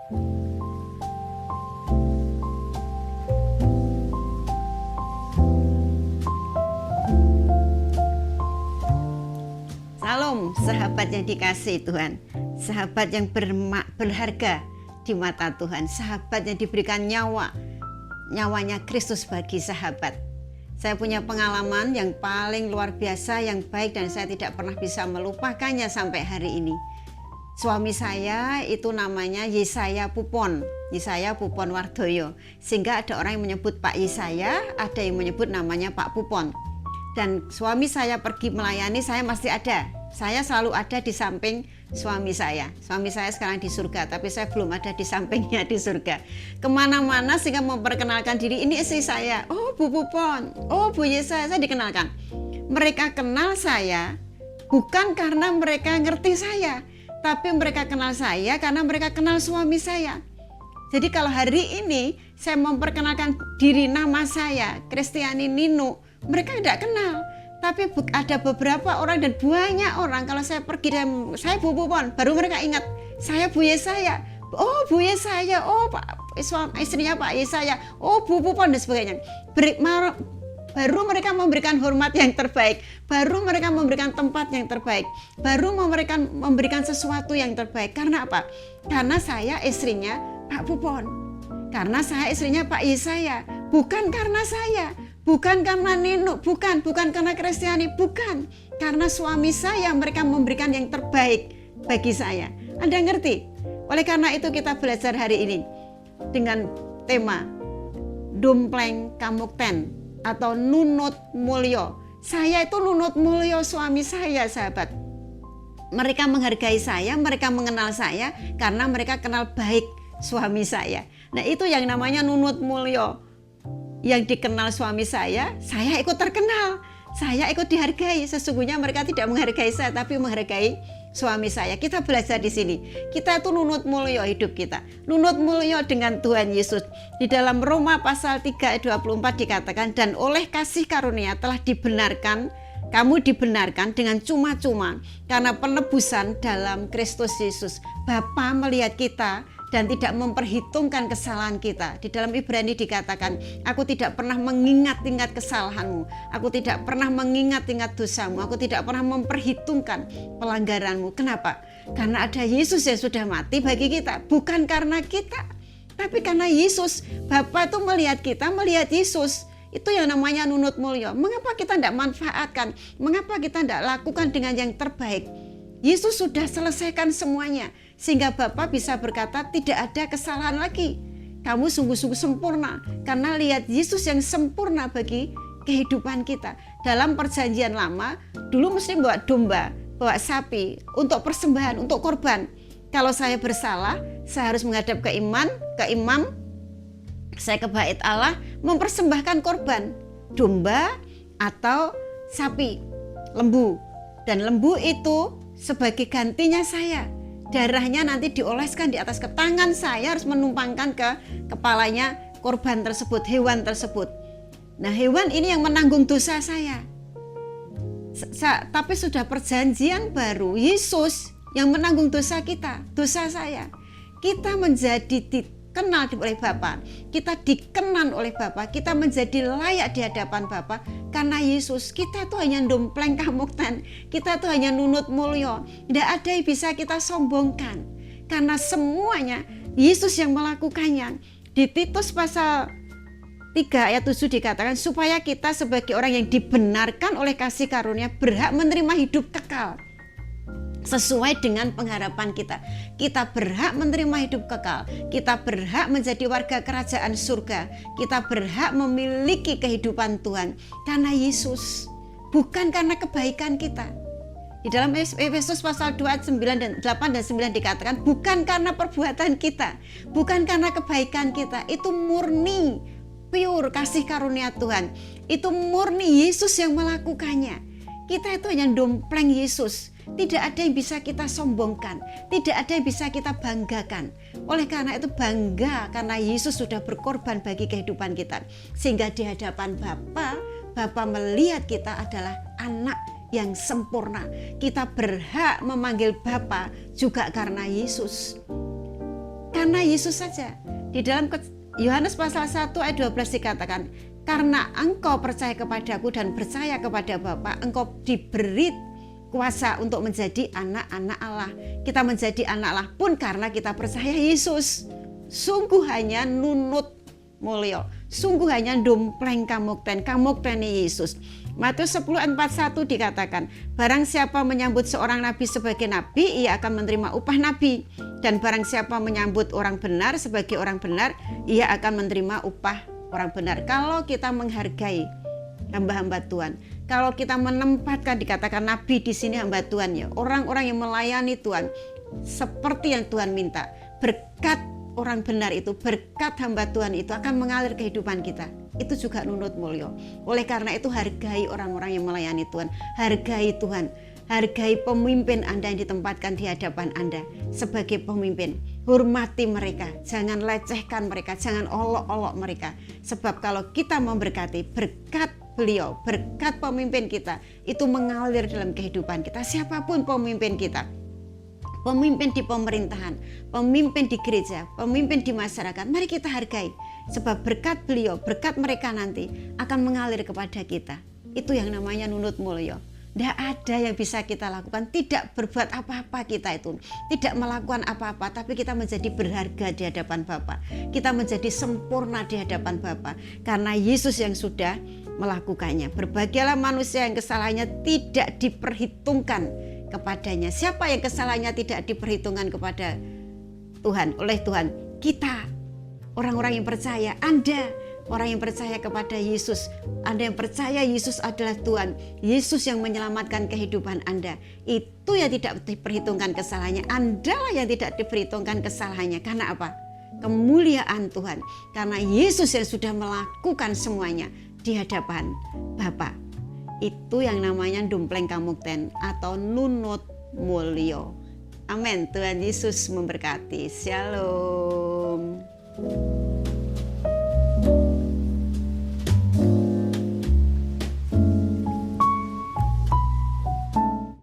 Salam sahabat yang dikasihi Tuhan, sahabat yang berharga di mata Tuhan, sahabat yang diberikan nyawanya Kristus bagi sahabat. Saya punya pengalaman yang paling luar biasa, yang baik, dan saya tidak pernah bisa melupakannya sampai hari ini. Suami saya itu namanya Yesaya Pupon Wardoyo, sehingga ada orang yang menyebut Pak Yesaya, ada yang menyebut namanya Pak Pupon. Dan suami saya pergi melayani, saya masih ada. Saya selalu ada di samping suami saya. Suami saya sekarang di surga, tapi saya belum ada di sampingnya di surga. Kemana-mana sehingga memperkenalkan diri, ini istri saya. Oh, Bu Pupon, oh Bu Yesaya, saya dikenalkan. Mereka kenal saya bukan karena mereka ngerti saya, tapi mereka kenal saya karena mereka kenal suami saya. Jadi kalau hari ini saya memperkenalkan diri, nama saya Kristiani Nino, mereka tidak kenal. Tapi ada beberapa orang dan banyak orang, kalau saya pergi dan saya Bu Pupon, baru mereka ingat saya Bu Yesaya. Oh Bu Yesaya, oh Pak, istrinya Pak Yesaya, oh Bu Pupon dan sebagainya. Baru mereka memberikan hormat yang terbaik, baru mereka memberikan tempat yang terbaik, baru memberikan sesuatu yang terbaik. Karena apa? Karena saya istrinya Pak Pupon, karena saya istrinya Pak Yesaya, bukan karena saya. Bukan karena Nino, bukan karena Kristiani, bukan. Karena suami saya, mereka memberikan yang terbaik bagi saya. Anda ngerti? Oleh karena itu kita belajar hari ini dengan tema Dumpleng Kamukten atau Nunut Mulyo. Saya itu nunut mulyo suami saya, sahabat. Mereka menghargai saya, mereka mengenal saya karena mereka kenal baik suami saya. Nah, itu yang namanya nunut mulyo. Yang dikenal suami saya ikut terkenal, saya ikut dihargai. Sesungguhnya mereka tidak menghargai saya, tapi menghargai suami saya. Kita belajar di sini. Kita itu nunut mulyo hidup kita. Nunut mulyo dengan Tuhan Yesus. Di dalam Roma pasal 3 ayat 24 dikatakan, dan oleh kasih karunia telah kamu dibenarkan dengan cuma-cuma karena penebusan dalam Kristus Yesus. Bapa melihat kita dan tidak memperhitungkan kesalahan kita. Di dalam Ibrani dikatakan, aku tidak pernah mengingat-ingat kesalahanmu, aku tidak pernah mengingat-ingat dosamu, aku tidak pernah memperhitungkan pelanggaranmu. Kenapa? Karena ada Yesus yang sudah mati bagi kita, bukan karena kita, tapi karena Yesus. Bapa itu melihat kita, melihat Yesus. Itu yang namanya nunut mulyo. Mengapa kita tidak manfaatkan? Mengapa kita tidak lakukan dengan yang terbaik? Yesus sudah selesaikan semuanya, sehingga Bapa bisa berkata tidak ada kesalahan lagi. Kamu sungguh-sungguh sempurna karena lihat Yesus yang sempurna bagi kehidupan kita. Dalam perjanjian lama dulu mesti bawa domba, bawa sapi untuk persembahan, untuk korban. Kalau saya bersalah, saya harus menghadap ke imam, saya ke bait Allah mempersembahkan korban, domba atau sapi, lembu. Dan lembu itu sebagai gantinya saya, darahnya nanti dioleskan di atas tangan saya, harus menumpangkan ke kepalanya korban tersebut, hewan tersebut. Nah, hewan ini yang menanggung dosa saya. Tapi sudah perjanjian baru, Yesus yang menanggung dosa kita, dosa saya. Kita menjadi dikenal oleh Bapa, kita dikenan oleh Bapa, kita menjadi layak di hadapan Bapa karena Yesus. Kita itu hanya dumpleng kamukten, kita itu hanya nunut mulyo. Tidak ada yang bisa kita sombongkan karena semuanya Yesus yang melakukannya. Di Titus pasal 3 ayat 7 dikatakan, supaya kita sebagai orang yang dibenarkan oleh kasih karunia berhak menerima hidup kekal sesuai dengan pengharapan kita. Kita berhak menerima hidup kekal, kita berhak menjadi warga kerajaan surga, kita berhak memiliki kehidupan Tuhan karena Yesus, bukan karena kebaikan kita. Di dalam Efesus pasal 2 ayat 9 dan 8 dan 9 dikatakan, bukan karena perbuatan kita, bukan karena kebaikan kita, itu murni pure kasih karunia Tuhan, itu murni Yesus yang melakukannya. Kita itu hanya dompleng Yesus. Tidak ada yang bisa kita sombongkan, tidak ada yang bisa kita banggakan. Oleh karena itu bangga karena Yesus sudah berkorban bagi kehidupan kita. Sehingga di hadapan Bapa melihat kita adalah anak yang sempurna. Kita berhak memanggil Bapa juga karena Yesus. Karena Yesus saja. Di dalam Yohanes pasal 1 ayat 12 dikatakan, karena engkau percaya kepadaku dan percaya kepada Bapa, engkau diberi kuasa untuk menjadi anak-anak Allah. Kita menjadi anak Allah pun karena kita percaya Yesus. Sungguh hanya nunut mulya, sungguh hanya dompleng kamukteni Yesus. Matius 10:41 dikatakan, barang siapa menyambut seorang nabi sebagai nabi, ia akan menerima upah nabi. Dan barang siapa menyambut orang benar sebagai orang benar, ia akan menerima upah orang benar. Kalau kita menghargai hamba-hamba Tuhan, kalau kita menempatkan, dikatakan nabi di sini hamba Tuhan ya, orang-orang yang melayani Tuhan seperti yang Tuhan minta, berkat orang benar itu, berkat hamba Tuhan itu akan mengalir kehidupan kita. Itu juga nunut mulya. Oleh karena itu hargai orang-orang yang melayani Tuhan, hargai Tuhan, hargai pemimpin Anda yang ditempatkan di hadapan Anda sebagai pemimpin. Hormati mereka, jangan lecehkan mereka, jangan olok-olok mereka. Sebab kalau kita memberkati, berkat beliau, berkat pemimpin kita itu mengalir dalam kehidupan kita, siapapun pemimpin kita. Pemimpin di pemerintahan, pemimpin di gereja, pemimpin di masyarakat, mari kita hargai. Sebab berkat beliau, berkat mereka nanti akan mengalir kepada kita. Itu yang namanya nunut mulya. Tidak ada yang bisa kita lakukan, tidak berbuat apa-apa kita itu, tidak melakukan apa-apa, tapi kita menjadi berharga di hadapan Bapa. Kita menjadi sempurna di hadapan Bapa karena Yesus yang sudah melakukannya. Berbahagialah manusia yang kesalahannya tidak diperhitungkan kepadanya. Siapa yang kesalahannya tidak diperhitungkan kepada Tuhan, oleh Tuhan? Kita, orang-orang yang percaya. Anda, orang yang percaya kepada Yesus. Anda yang percaya Yesus adalah Tuhan, Yesus yang menyelamatkan kehidupan Anda. Itu yang tidak diperhitungkan kesalahannya. Anda lah yang tidak diperhitungkan kesalahannya. Karena apa? Kemuliaan Tuhan. Karena Yesus yang sudah melakukan semuanya di hadapan Bapa. Itu yang namanya dompleng kamukten atau nunut mulya. Amin. Tuhan Yesus memberkati. Shalom.